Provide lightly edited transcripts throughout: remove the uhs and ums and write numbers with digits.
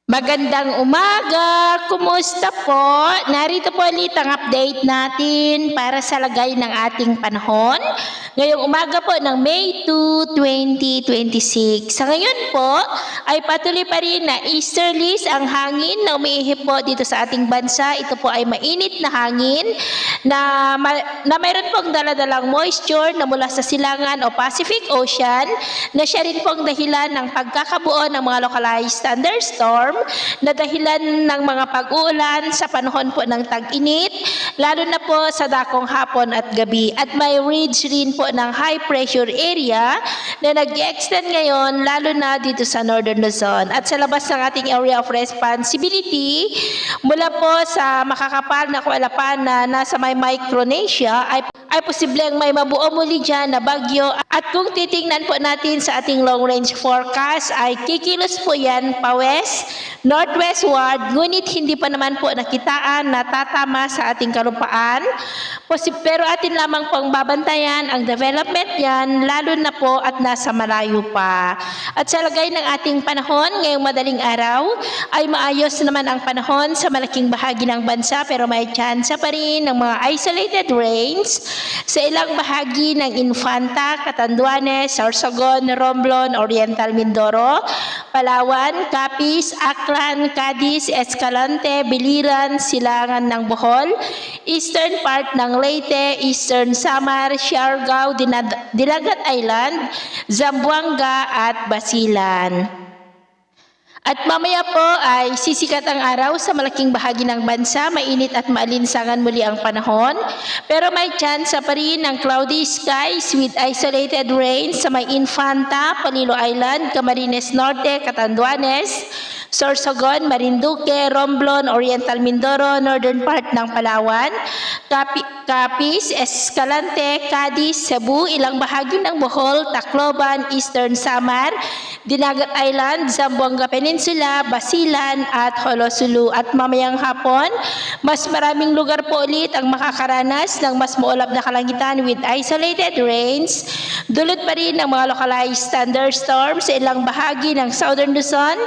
Magandang umaga! Kumusta po? Narito po ulit ang update natin para sa lagay ng ating panahon. Ngayong umaga po ng May 2, 2026. Sa ngayon po ay patuloy pa rin na easterlies ang hangin na umiihip po dito sa ating bansa. Ito po ay mainit na hangin na mayroon pong daladalang moisture na mula sa silangan o Pacific Ocean na siya rin pong dahilan ng pagkakabuo ng mga localized thunderstorm na dahilan ng mga pag-uulan sa panahon po ng tag-init, lalo na po sa dakong hapon at gabi. At may ridge rin po ng high pressure area na nag-extend ngayon, lalo na dito sa Northern Luzon. At sa labas ng ating area of responsibility, mula po sa makakapal na kuwalapan na nasa may Micronesia, ay posibleng may mabuo muli dyan na bagyo. At kung titingnan po natin sa ating long range forecast, ay kikilos po yan pa-west, northwestward, ngunit hindi pa naman po nakitaan na tatama sa ating kalupaan. Pero atin lamang pong babantayan ang development yan, lalo na po at nasa malayo pa. At sa lagay ng ating panahon, ngayong madaling araw, ay maayos naman ang panahon sa malaking bahagi ng bansa, pero may tsansa pa rin ng mga isolated rains sa ilang bahagi ng Infanta, Catanduanes, Sorsogon, Romblon, Oriental Mindoro, Palawan, Capiz, Aklan, Cadiz, Escalante, Biliran, Silangan ng Bohol, eastern part ng Leyte, eastern Samar, Siargao, Dinagat Island, Zamboanga at Basilan. At mamaya po ay sisikat ang araw sa malaking bahagi ng bansa, mainit at maalinsangan muli ang panahon. Pero may chance pa rin ng cloudy skies with isolated rain sa may Infanta, Palilo Island, Camarines Norte, Catanduanes, Sorsogon, Marinduque, Romblon, Oriental Mindoro, northern part ng Palawan, Capiz, Escalante, Cadiz, Cebu, ilang bahagi ng Bohol, Tacloban, eastern Samar, Dinagat Island, Zamboanga Peninsula, Basilan at Holosulu. At mamayang hapon, mas maraming lugar po ulit ang makakaranas ng mas maulap na kalangitan with isolated rains. Dulot pa rin ng mga localized thunderstorms sa ilang bahagi ng Southern Luzon,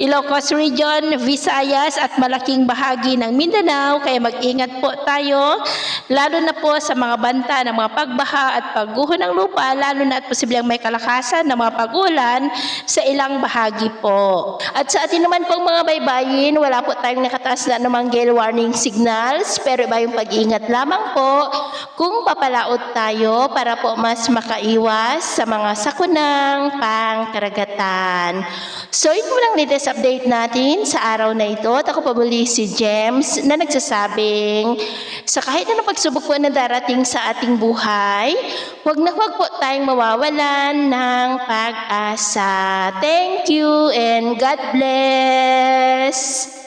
Ilocos Region, Visayas at malaking bahagi ng Mindanao. Kaya mag-ingat po tayo, lalo na po sa mga banta ng mga pagbaha at pagguho ng lupa, lalo na at posibleng may kalakasan ng mga pag-ulan sa ilang bahagi po. At sa atin naman pong mga baybayin, wala po tayong nakataas na namang gale warning signals, pero iba yung pag-ingat lamang po kung papalaot tayo para po mas makaiwas sa mga sakunang pangkaragatan. So yun mo lang latest update natin sa araw na ito. At ako pa muli si James na nagsasabing sa kahit anong pagsubok po na darating sa ating buhay, huwag na huwag po tayong mawawalan ng pag-asa. Thank you and God bless!